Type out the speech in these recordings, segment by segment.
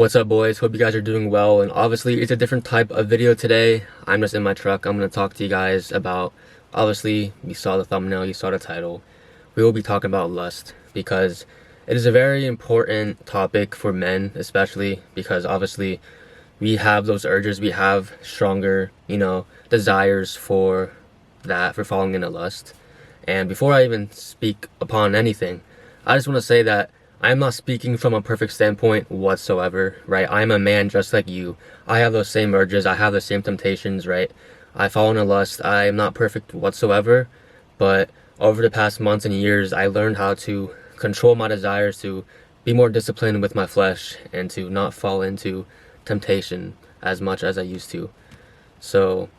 What's up, boys? Hope you guys are doing well. And obviously it's a different type of video today. I'm just in my truck. I'm going to talk to you guys about, obviously you saw the thumbnail, you saw the title. We will be talking about lust because it is a very important topic for men, especially because obviously we have those urges, we have stronger, desires for that, for falling into lust. And before I even speak upon anything, I just want to say that I'm not speaking from a perfect standpoint whatsoever, right? I'm a man just like you. I have those same urges. I have the same temptations, right? I fall into lust. I am not perfect whatsoever, but over the past months and years, I learned how to control my desires, to be more disciplined with my flesh, and to not fall into temptation as much as I used to. So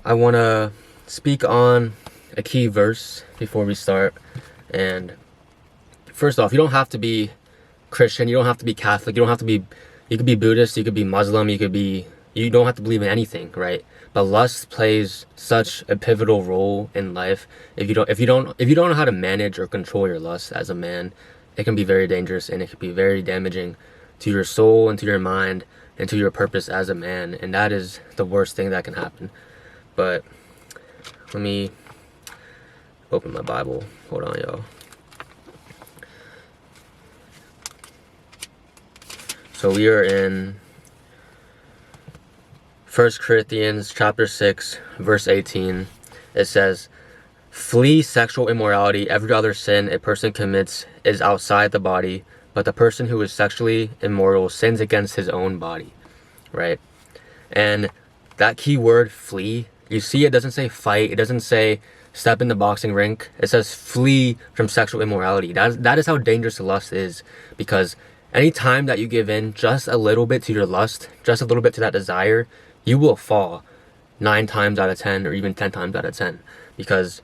I want to speak on a key verse before we start. And first off, you don't have to be Christian, you don't have to be Catholic, you could be Buddhist, you could be Muslim, you don't have to believe in anything, right? But lust plays such a pivotal role in life. If you don't know how to manage or control your lust as a man, it can be very dangerous and it can be very damaging to your soul and to your mind and to your purpose as a man. And that is the worst thing that can happen. But let me open my Bible. Hold on, y'all. So we are in 1 Corinthians chapter 6, verse 18. It says, "Flee sexual immorality. Every other sin a person commits is outside the body, but the person who is sexually immoral sins against his own body." Right? And that key word, flee, you see it doesn't say fight. It doesn't say step in the boxing rink. It says flee from sexual immorality. That is how dangerous lust is, because any time that you give in just a little bit to your lust, just a little bit to that desire, you will fall 9 times out of 10 or even 10 times out of 10, because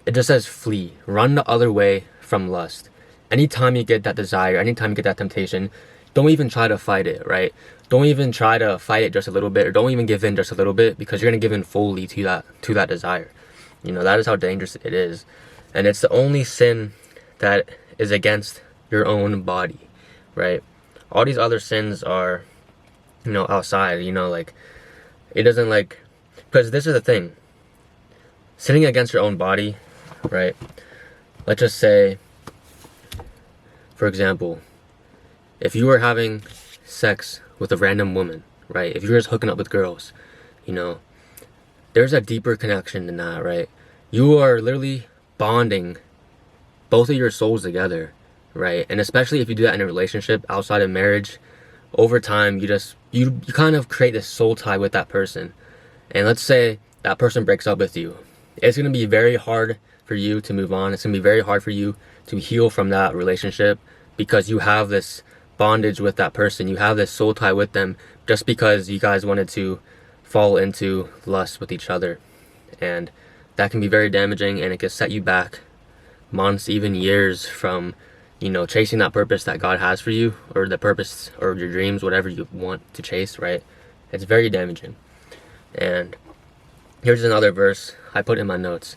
it just says flee, run the other way from lust. Anytime you get that desire, anytime you get that temptation, don't even try to fight it, right? Don't even try to fight it just a little bit, or don't even give in just a little bit, because you're going to give in fully to that desire. That is how dangerous it is. And it's the only sin that is against your own body. Right? All these other sins are, outside, like, it doesn't, like, because this is the thing, sinning against your own body, right? Let's just say, for example, if you were having sex with a random woman, right? If you're just hooking up with girls, there's a deeper connection than that, right? You are literally bonding both of your souls together. Right? And especially if you do that in a relationship outside of marriage, over time you kind of create this soul tie with that person. And let's say that person breaks up with you. It's going to be very hard for you to move on. It's going to be very hard for you to heal from that relationship, because you have this bondage with that person. You have this soul tie with them just because you guys wanted to fall into lust with each other. And that can be very damaging, and it can set you back months, even years from chasing that purpose that God has for you, or the purpose or your dreams, whatever you want to chase, right? It's very damaging. And here's another verse I put in my notes,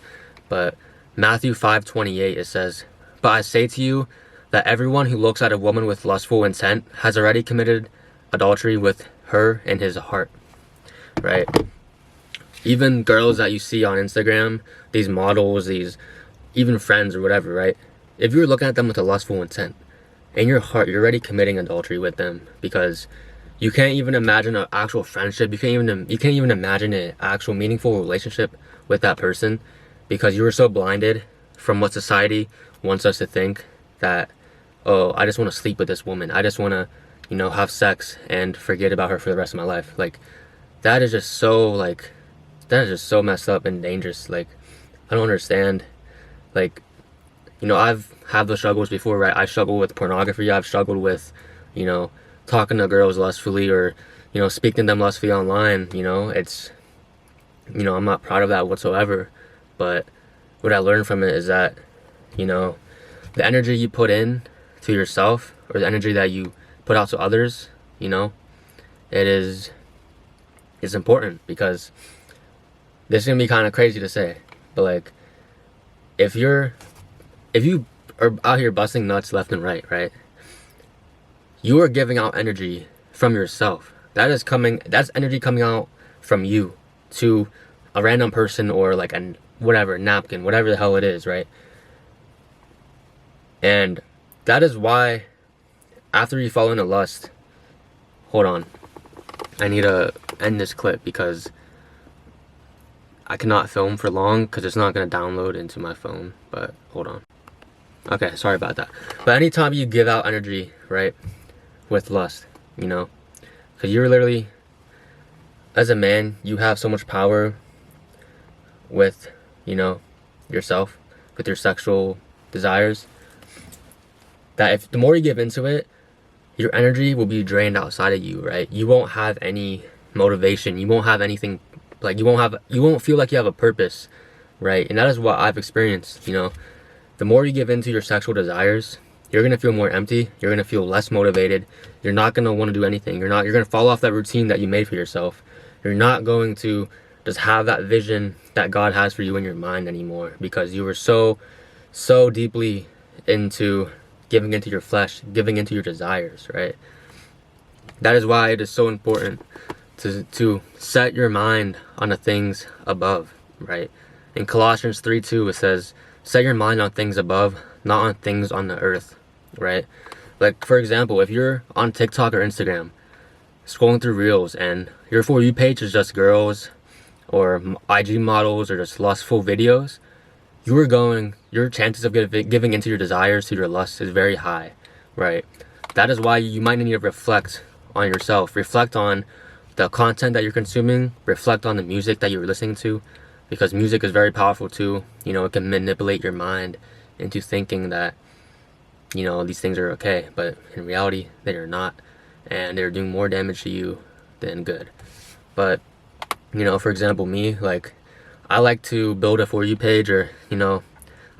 but Matthew 5:28, it says, "But I say to you that everyone who looks at a woman with lustful intent has already committed adultery with her in his heart." Right? Even girls that you see on Instagram, these models, these even friends or whatever, right? If you're looking at them with a lustful intent, in your heart, you're already committing adultery with them, because you can't even imagine an actual friendship. You can't even imagine an actual meaningful relationship with that person, because you were so blinded from what society wants us to think, that, oh, I just want to sleep with this woman. I just want to, have sex and forget about her for the rest of my life. Like, that is just so messed up and dangerous. Like, I don't understand. Like, I've had those struggles before, right? I struggle with pornography. I've struggled with, talking to girls lustfully, or, speaking to them lustfully online. It's, I'm not proud of that whatsoever. But what I learned from it is that, the energy you put in to yourself, or the energy that you put out to others, it's important, because this is going to be kind of crazy to say, but like, if you are out here busting nuts left and right, you are giving out energy from yourself. That's energy coming out from you to a random person, or like a whatever napkin, whatever the hell it is, right? And that is why after you fall into lust, hold on, I need to end this clip because I cannot film for long because it's not going to download into my phone. But hold on. Okay, sorry about that. But anytime you give out energy, right, with lust, you know, because you're literally, as a man, you have so much power with, you know, yourself, with your sexual desires, that if the more you give into it, your energy will be drained outside of you, right? You won't have any motivation. You won't have anything, like you won't feel like you have a purpose, right? And that is what I've experienced, you know. The more you give into your sexual desires, you're going to feel more empty. You're going to feel less motivated. You're not going to want to do anything. You're going to fall off that routine that you made for yourself. You're not going to just have that vision that God has for you in your mind anymore, because you were so deeply into giving into your flesh, giving into your desires, right? That is why it is so important to set your mind on the things above, right? In Colossians 3:2, it says, set your mind on things above, not on things on the earth, right? Like, for example, if you're on TikTok or Instagram, scrolling through reels, and your For You page is just girls or IG models or just lustful videos, your chances of giving into your desires, to your lust, is very high, right? That is why you might need to reflect on yourself. Reflect on the content that you're consuming. Reflect on the music that you're listening to, because music is very powerful too. You know, it can manipulate your mind into thinking that, you know, these things are okay, but in reality, they are not, and they're doing more damage to you than good. But, you know, for example, me, like, I like to build a For You page, or, you know,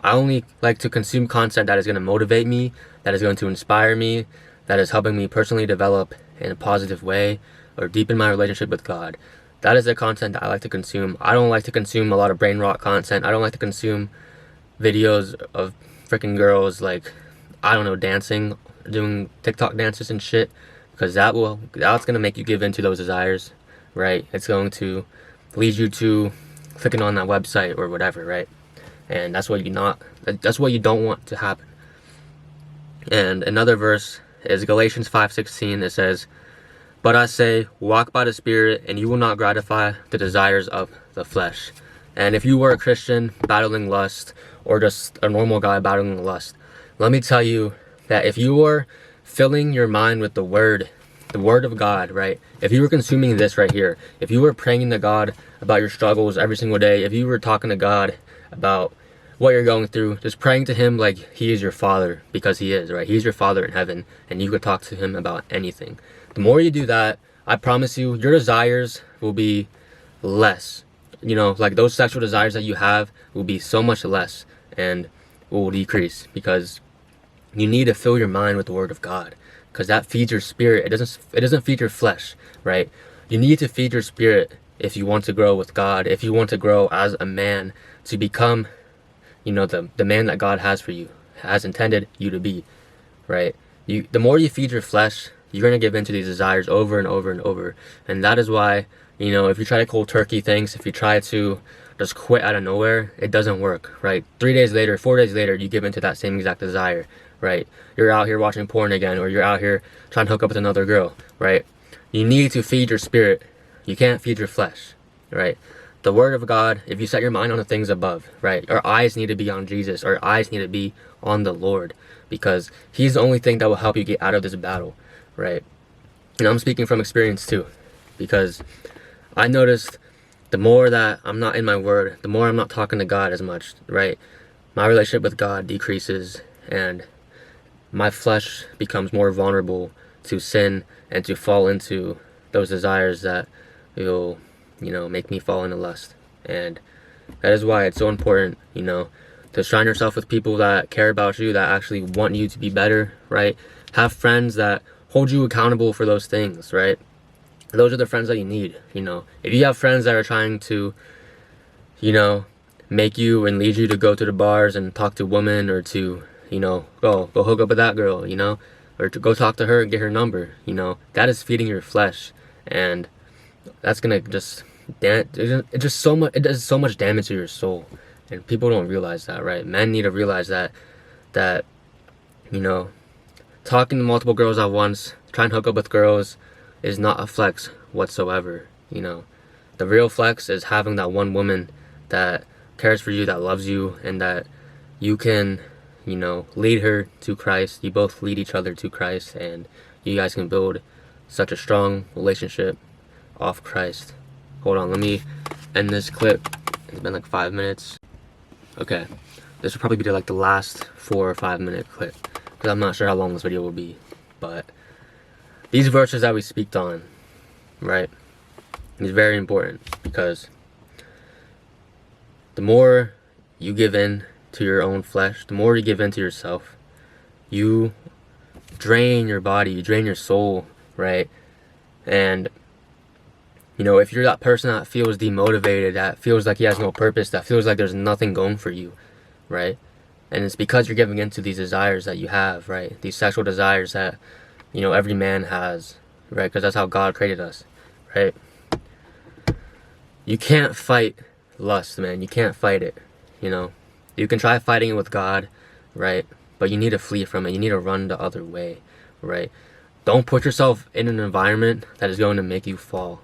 I only like to consume content that is going to motivate me, that is going to inspire me, that is helping me personally develop in a positive way, or deepen my relationship with God. That is the content that I like to consume. I don't like to consume a lot of brain rot content. I don't like to consume videos of freaking girls, like, I don't know, dancing, doing TikTok dances and shit, because that's going to make you give into those desires, right? It's going to lead you to clicking on that website or whatever, right? And that's what you don't want to happen. And another verse is Galatians 5:16. It says, but I say, walk by the Spirit, and you will not gratify the desires of the flesh. And if you were a Christian battling lust, or just a normal guy battling lust, let me tell you that if you were filling your mind with the Word of God, right? If you were consuming this right here, if you were praying to God about your struggles every single day, if you were talking to God about what you're going through, just praying to Him like He is your Father, because He is, right? He's your Father in heaven, and you could talk to Him about anything. The more you do that, I promise you, your desires will be less. You know, like those sexual desires that you have will be so much less and will decrease, because you need to fill your mind with the Word of God, because that feeds your spirit. It doesn't feed your flesh, right? You need to feed your spirit if you want to grow with God, if you want to grow as a man, to become, you know, the man that God has for you, has intended you to be, right? The more you feed your flesh, you're going to give into these desires over and over and over. And that is why, you know, if you try to cold turkey things, if you try to just quit out of nowhere, it doesn't work, right? 3 days later, 4 days later, you give into that same exact desire, right? You're out here watching porn again, or you're out here trying to hook up with another girl, right? You need to feed your spirit. You can't feed your flesh, right? The Word of God, if you set your mind on the things above, right? Our eyes need to be on Jesus. Our eyes need to be on the Lord, because He's the only thing that will help you get out of this battle, right? And I'm speaking from experience too, because I noticed the more that I'm not in my Word, the more I'm not talking to God as much, right? My relationship with God decreases, and my flesh becomes more vulnerable to sin and to fall into those desires that will, you know, make me fall into lust. And that is why it's so important, you know, to surround yourself with people that care about you, that actually want you to be better, right? Have friends that hold you accountable for those things, right? Those are the friends that you need, you know. If you have friends that are trying to, you know, make you and lead you to go to the bars and talk to women, or to, you know, go hook up with that girl, you know, or to go talk to her and get her number. You know, that is feeding your flesh, and that's gonna just it does so much damage to your soul, and people don't realize that, right? Men need to realize that you know, talking to multiple girls at once, trying to hook up with girls, is not a flex whatsoever. You know, the real flex is having that one woman that cares for you, that loves you, and that you can, you know, lead her to Christ. You both lead each other to Christ, and you guys can build such a strong relationship off Christ. Hold on, let me end this clip. It's been like 5 minutes. Okay, this will probably be like the last 4 or 5 minute clip, because I'm not sure how long this video will be. But these verses that we speak on, right, is very important, because the more you give in to your own flesh, the more you give in to yourself, you drain your body, you drain your soul, right? And you know, if you're that person that feels demotivated, that feels like he has no purpose, that feels like there's nothing going for you, right? And it's because you're giving into these desires that you have, right? These sexual desires that, you know, every man has, right? Because that's how God created us, right? You can't fight lust, man. You can't fight it, you know? You can try fighting it with God, right? But you need to flee from it. You need to run the other way, right? Don't put yourself in an environment that is going to make you fall,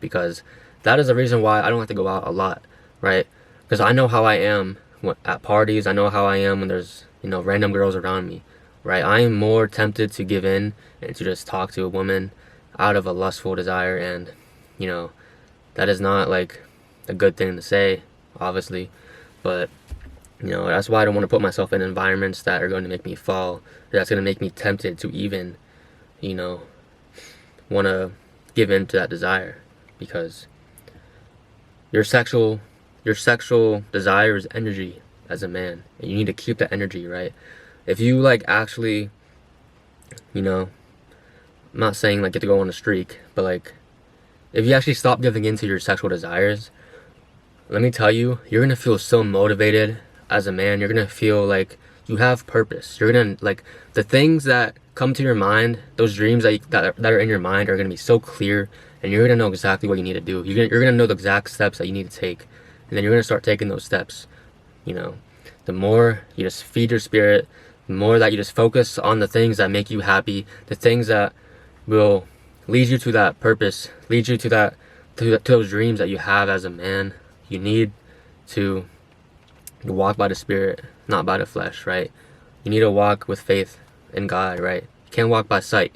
because that is the reason why I don't have to go out a lot, right? Because I know how I am at parties. I know how I am when there's, you know, random girls around me, right? I am more tempted to give in and to just talk to a woman out of a lustful desire, and, you know, that is not like a good thing to say, obviously, but, you know, that's why I don't want to put myself in environments that are going to make me fall, that's going to make me tempted to even, you know, want to give in to that desire. Because your sexual desire is energy as a man, and you need to keep that energy, right? If you like actually, you know, I'm not saying like get to go on a streak, but like if you actually stop giving in to your sexual desires, let me tell you, you're gonna feel so motivated as a man. You're gonna feel like you have purpose. You're gonna, like, the things that come to your mind, those dreams that are in your mind are gonna be so clear, and you're gonna know exactly what you need to do. You're gonna know the exact steps that you need to take, and then you're gonna start taking those steps. You know, the more you just feed your spirit, the more that you just focus on the things that make you happy, the things that will lead you to that purpose, lead you to those dreams that you have as a man. You need to walk by the Spirit, not by the flesh, right? You need to walk with faith in God, right? You can't walk by sight,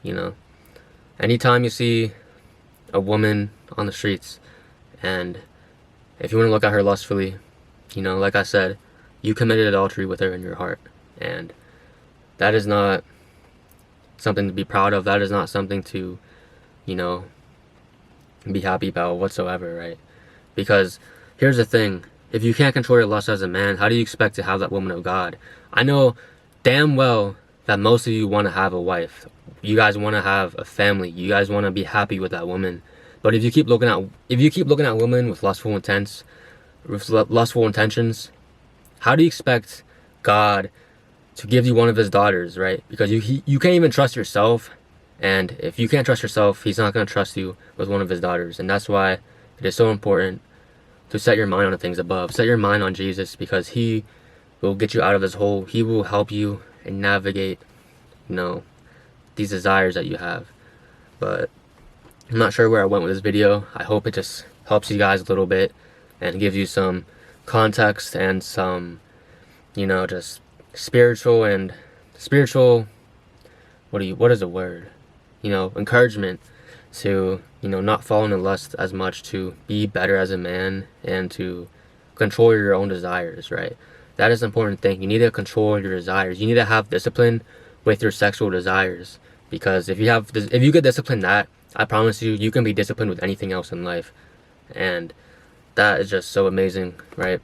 you know. Anytime you see a woman on the streets, and if you want to look at her lustfully, you know, like I said, you committed adultery with her in your heart, and that is not something to be proud of. That is not something to, you know, be happy about whatsoever, right? Because here's the thing, if you can't control your lust as a man, how do you expect to have that woman of God? I know damn well that most of you want to have a wife. You guys want to have a family. You guys want to be happy with that woman. But if you keep looking at women with lustful intentions, how do you expect God to give you one of his daughters, right? Because you can't even trust yourself, and if you can't trust yourself, he's not going to trust you with one of his daughters. And that's why it is so important to set your mind on the things above. Set your mind on Jesus, because he will get you out of this hole. He will help you and navigate, you know, these desires that you have. But I'm not sure where I went with this video. I hope it just helps you guys a little bit and gives you some context and some, you know, just spiritual, what is the word? You know, encouragement to, you know, not fall into lust as much, to be better as a man, and to control your own desires, right? That is an important thing. You need to control your desires. You need to have discipline with your sexual desires, because if you get disciplined, that, I promise you, you can be disciplined with anything else in life, and that is just so amazing, right?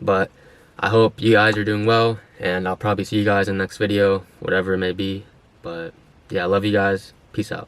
But I hope you guys are doing well, and I'll probably see you guys in the next video, whatever it may be. But yeah, I love you guys. Peace out.